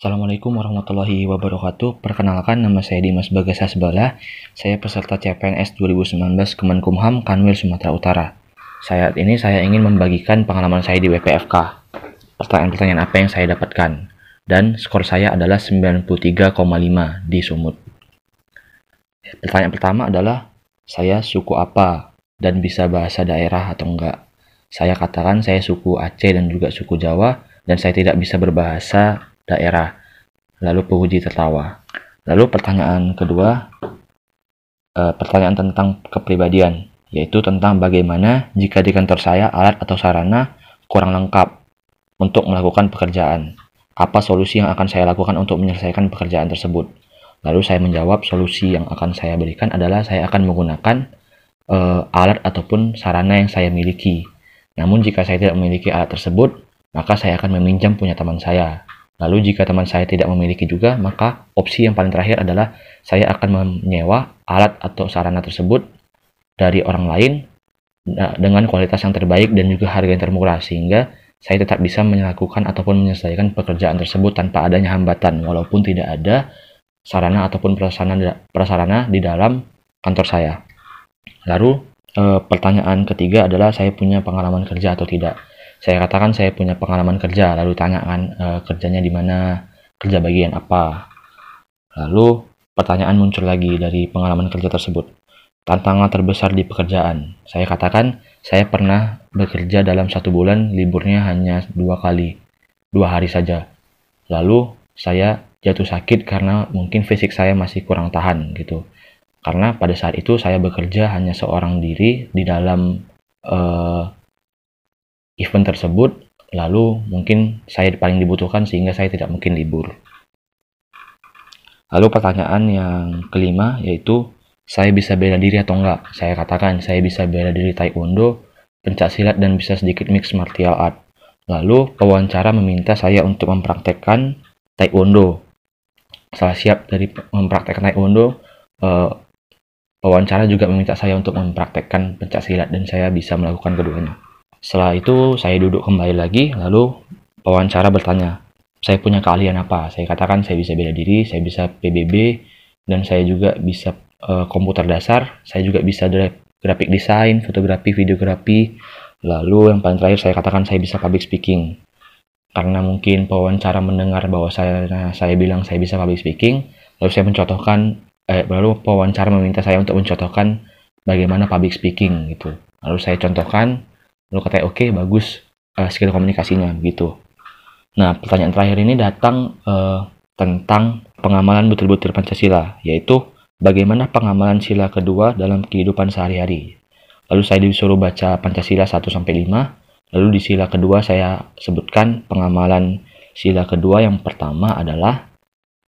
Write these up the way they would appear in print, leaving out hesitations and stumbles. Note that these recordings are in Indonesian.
Assalamualaikum warahmatullahi wabarakatuh. Perkenalkan, nama saya Dimas Bagas Hasbala. Saya peserta CPNS 2019 Kemenkumham Kanwil Sumatera Utara. Saat ini saya ingin membagikan pengalaman saya di WPFK. Pertanyaan-pertanyaan apa yang saya dapatkan. Dan skor saya adalah 93,5 di Sumut. Pertanyaan pertama adalah, saya suku apa dan bisa bahasa daerah atau enggak? Saya katakan saya suku Aceh dan juga suku Jawa, dan saya tidak bisa berbahasa daerah. Lalu penguji tertawa. Lalu pertanyaan kedua, pertanyaan tentang kepribadian, yaitu tentang bagaimana jika di kantor saya alat atau sarana kurang lengkap untuk melakukan pekerjaan. Apa solusi yang akan saya lakukan untuk menyelesaikan pekerjaan tersebut? Lalu saya menjawab, solusi yang akan saya berikan adalah saya akan menggunakan alat ataupun sarana yang saya miliki. Namun jika saya tidak memiliki alat tersebut, maka saya akan meminjam punya teman saya. Lalu jika teman saya tidak memiliki juga, maka opsi yang paling terakhir adalah saya akan menyewa alat atau sarana tersebut dari orang lain dengan kualitas yang terbaik dan juga harga yang termurah, sehingga saya tetap bisa melakukan ataupun menyelesaikan pekerjaan tersebut tanpa adanya hambatan, walaupun tidak ada sarana ataupun prasarana di dalam kantor saya. Lalu pertanyaan ketiga adalah saya punya pengalaman kerja atau tidak. Saya katakan saya punya pengalaman kerja, lalu tanyakan kerjanya di mana, kerja bagian apa. Lalu pertanyaan muncul lagi dari pengalaman kerja tersebut. Tantangan terbesar di pekerjaan. Saya katakan saya pernah bekerja dalam 1 bulan, liburnya hanya 2 hari saja. Lalu saya jatuh sakit karena mungkin fisik saya masih kurang tahan gitu. Karena pada saat itu saya bekerja hanya seorang diri di dalam event tersebut, lalu mungkin saya paling dibutuhkan sehingga saya tidak mungkin libur. Lalu pertanyaan yang kelima, yaitu saya bisa bela diri atau enggak? Saya katakan saya bisa bela diri taekwondo, pencak silat, dan bisa sedikit mix martial art. Lalu pewawancara meminta saya untuk mempraktekkan taekwondo. Setelah siap dari mempraktekkan taekwondo, pewawancara juga meminta saya untuk mempraktekkan pencak silat, dan saya bisa melakukan keduanya. Setelah itu saya duduk kembali lagi, lalu pewawancara bertanya, saya punya keahlian apa? Saya katakan saya bisa bela diri, saya bisa PBB, dan saya juga bisa komputer dasar, saya juga bisa graphic design, fotografi, videografi. Lalu yang paling terakhir saya katakan saya bisa public speaking. Karena mungkin pewawancara mendengar bahwa saya bilang saya bisa public speaking, lalu pewawancara meminta saya untuk mencontohkan bagaimana public speaking gitu. Lalu saya contohkan, lalu katanya oke, bagus skill komunikasinya gitu. Nah, pertanyaan terakhir ini datang tentang pengamalan butir-butir Pancasila, yaitu bagaimana pengamalan sila kedua dalam kehidupan sehari-hari. Lalu saya disuruh baca Pancasila 1-5, lalu di sila kedua saya sebutkan pengamalan sila kedua. Yang pertama adalah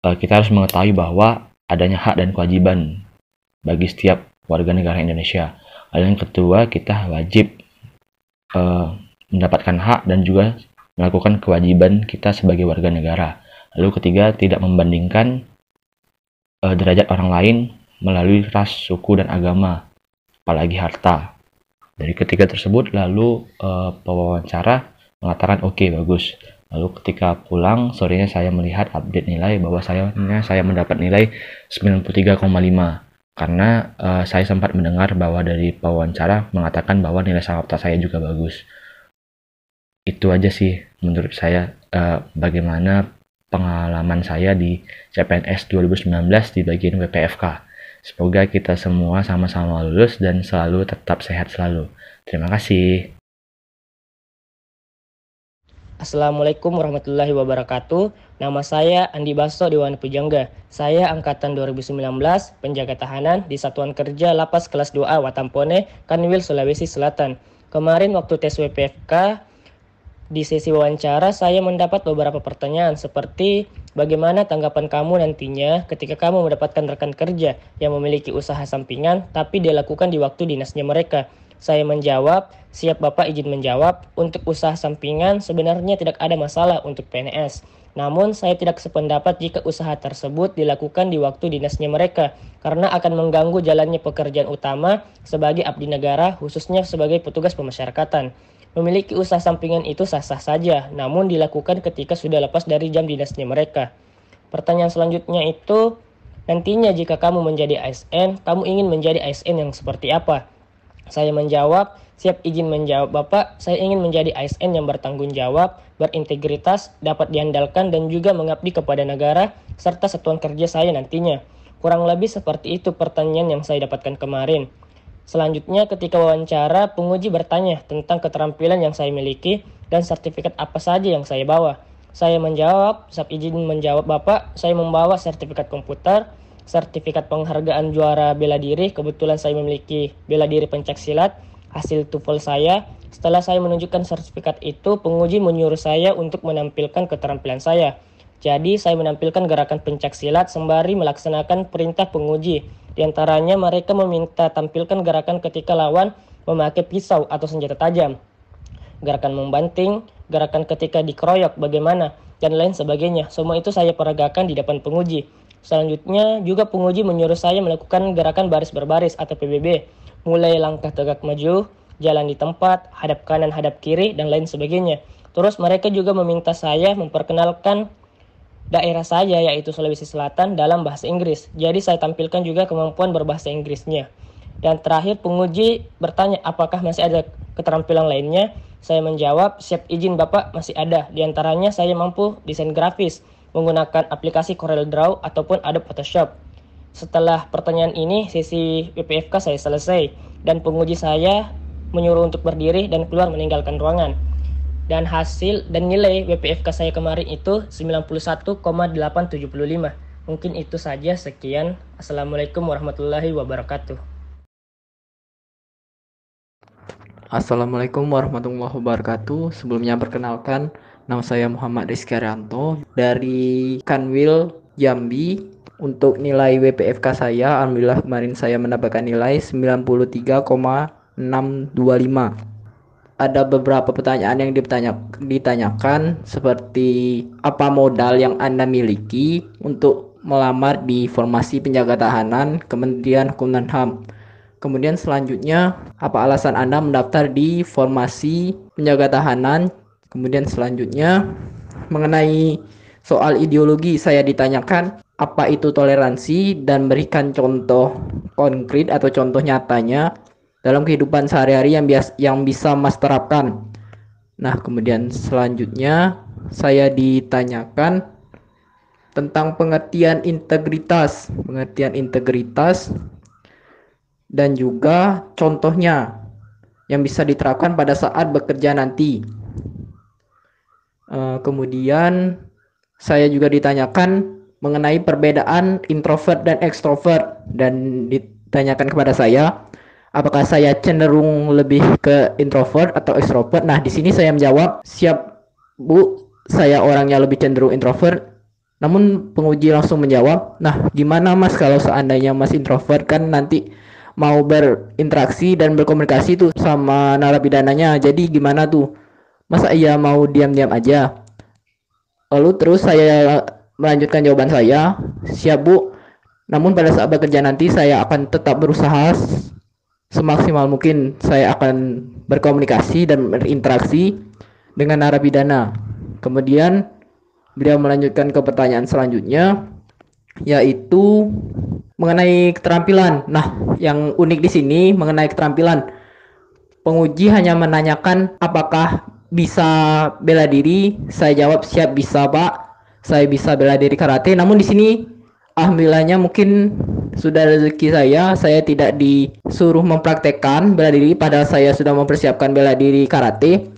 kita harus mengetahui bahwa adanya hak dan kewajiban bagi setiap warga negara Indonesia. Lalu yang kedua, kita wajib mendapatkan hak dan juga melakukan kewajiban kita sebagai warga negara. Lalu ketiga, tidak membandingkan derajat orang lain melalui ras, suku, dan agama, apalagi harta. Dari ketiga tersebut, lalu pewawancara mengatakan oke, bagus. Lalu ketika pulang, sorenya saya melihat update nilai bahwa saya mendapat nilai 93,5. Karena saya sempat mendengar bahwa dari pewawancara mengatakan bahwa nilai sawapta saya juga bagus. Itu aja sih menurut saya bagaimana pengalaman saya di CPNS 2019 di bagian WPFK. Semoga kita semua sama-sama lulus dan selalu tetap sehat selalu. Terima kasih. Assalamualaikum warahmatullahi wabarakatuh. Nama saya Andi Basso Dewan Pujangga. Saya angkatan 2019, penjaga tahanan di Satuan Kerja Lapas Kelas 2A Watampone, Kanwil, Sulawesi Selatan. Kemarin waktu tes WPFK, di sesi wawancara saya mendapat beberapa pertanyaan seperti bagaimana tanggapan kamu nantinya ketika kamu mendapatkan rekan kerja yang memiliki usaha sampingan tapi dia lakukan di waktu dinasnya mereka. Saya menjawab, siap Bapak izin menjawab, untuk usaha sampingan sebenarnya tidak ada masalah untuk PNS. Namun saya tidak sependapat jika usaha tersebut dilakukan di waktu dinasnya mereka, karena akan mengganggu jalannya pekerjaan utama sebagai abdi negara, khususnya sebagai petugas pemasyarakatan. Memiliki usaha sampingan itu sah-sah saja, namun dilakukan ketika sudah lepas dari jam dinasnya mereka. Pertanyaan selanjutnya itu, nantinya jika kamu menjadi ASN, kamu ingin menjadi ASN yang seperti apa? Saya menjawab, siap izin menjawab Bapak, saya ingin menjadi ASN yang bertanggung jawab, berintegritas, dapat diandalkan dan juga mengabdi kepada negara, serta satuan kerja saya nantinya. Kurang lebih seperti itu pertanyaan yang saya dapatkan kemarin. Selanjutnya ketika wawancara, penguji bertanya tentang keterampilan yang saya miliki dan sertifikat apa saja yang saya bawa. Saya menjawab, siap izin menjawab Bapak, saya membawa sertifikat komputer, sertifikat penghargaan juara bela diri, kebetulan saya memiliki bela diri pencaksilat, hasil TOEFL saya. Setelah saya menunjukkan sertifikat itu, penguji menyuruh saya untuk menampilkan keterampilan saya. Jadi saya menampilkan gerakan pencaksilat sembari melaksanakan perintah penguji. Di antaranya mereka meminta tampilkan gerakan ketika lawan memakai pisau atau senjata tajam, gerakan membanting, gerakan ketika dikeroyok bagaimana, dan lain sebagainya. Semua itu saya peragakan di depan penguji. Selanjutnya juga penguji menyuruh saya melakukan gerakan baris berbaris atau PBB, mulai langkah tegak maju, jalan di tempat, hadap kanan, hadap kiri, dan lain sebagainya. Terus mereka juga meminta saya memperkenalkan daerah saya yaitu Sulawesi Selatan dalam bahasa Inggris. Jadi saya tampilkan juga kemampuan berbahasa Inggrisnya. Dan terakhir penguji bertanya apakah masih ada keterampilan lainnya. Saya menjawab siap izin Bapak masih ada. Di antaranya saya mampu desain grafis menggunakan aplikasi Corel Draw ataupun Adobe Photoshop. Setelah pertanyaan ini sesi WPFK saya selesai dan penguji saya menyuruh untuk berdiri dan keluar meninggalkan ruangan. Dan hasil dan nilai WPFK saya kemarin itu 91,875. Mungkin itu saja, sekian. Assalamualaikum warahmatullahi wabarakatuh. Assalamualaikum warahmatullahi wabarakatuh. Sebelumnya perkenalkan, nama saya Muhammad Rizky Arianto dari Kanwil Jambi. Untuk nilai WPFK saya, alhamdulillah kemarin saya mendapatkan nilai 93,625. Ada beberapa pertanyaan yang ditanyakan seperti apa modal yang Anda miliki untuk melamar di formasi penjaga tahanan Kementerian Hukum dan HAM. Kemudian selanjutnya, apa alasan Anda mendaftar di formasi penjaga tahanan? Kemudian selanjutnya, mengenai soal ideologi, saya ditanyakan apa itu toleransi dan berikan contoh konkret atau contoh nyatanya dalam kehidupan sehari-hari yang bisa Mas terapkan. Nah, kemudian selanjutnya saya ditanyakan tentang pengertian integritas dan juga contohnya yang bisa diterapkan pada saat bekerja nanti. Kemudian saya juga ditanyakan mengenai perbedaan introvert dan ekstrovert dan ditanyakan kepada saya apakah saya cenderung lebih ke introvert atau extrovert. Nah, di sini saya menjawab, siap Bu, saya orangnya lebih cenderung introvert. Namun penguji langsung menjawab, nah gimana Mas kalau seandainya Mas introvert, kan nanti mau berinteraksi dan berkomunikasi tuh sama narapidananya. Jadi gimana tuh? Masa iya mau diam-diam aja? Lalu terus saya melanjutkan jawaban saya, siap Bu. Namun pada saat bekerja nanti saya akan tetap berusaha semaksimal mungkin, saya akan berkomunikasi dan berinteraksi dengan narapidana. Kemudian beliau melanjutkan ke pertanyaan selanjutnya, yaitu mengenai keterampilan. Nah, yang unik di sini mengenai keterampilan, penguji hanya menanyakan apakah bisa bela diri. Saya jawab siap, bisa Pak, saya bisa bela diri karate. Namun di sini alhamdulillahnya mungkin sudah rezeki saya tidak disuruh mempraktekkan bela diri padahal saya sudah mempersiapkan bela diri karate.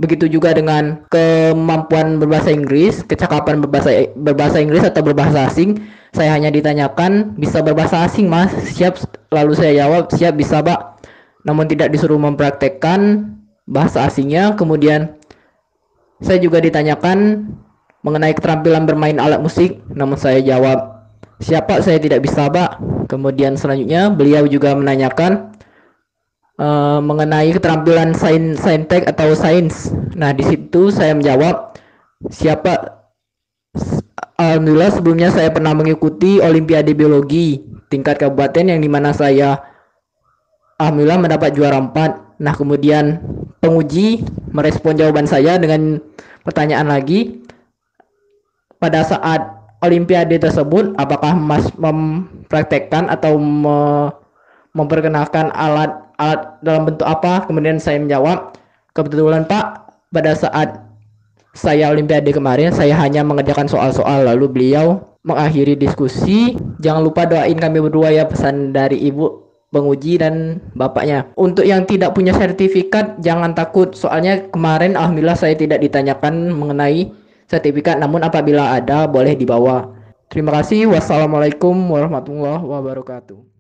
Begitu juga dengan kemampuan berbahasa Inggris, kecakapan berbahasa Inggris atau berbahasa asing. Saya hanya ditanyakan bisa berbahasa asing Mas, siap, lalu saya jawab siap, bisa Pak. Namun tidak disuruh mempraktekkan bahasa asingnya. Kemudian saya juga ditanyakan mengenai keterampilan bermain alat musik, namun saya jawab siapa, saya tidak bisa Pak. Kemudian selanjutnya beliau juga menanyakan mengenai keterampilan saintek atau sains. Nah, di situ saya menjawab siapa. Alhamdulillah sebelumnya saya pernah mengikuti Olimpiade Biologi tingkat kabupaten yang dimana saya alhamdulillah mendapat juara 4. Nah, kemudian penguji merespon jawaban saya dengan pertanyaan lagi. Pada saat Olimpiade tersebut, apakah Mas mempraktekkan atau memperkenalkan alat dalam bentuk apa? Kemudian saya menjawab, kebetulan Pak, pada saat saya Olimpiade kemarin, saya hanya mengerjakan soal-soal. Lalu beliau mengakhiri diskusi, jangan lupa doain kami berdua ya, pesan dari ibu penguji dan bapaknya. Untuk yang tidak punya sertifikat, jangan takut, soalnya kemarin alhamdulillah saya tidak ditanyakan mengenai sertifikat, namun apabila ada boleh dibawa. Terima kasih. Wassalamualaikum warahmatullahi wabarakatuh.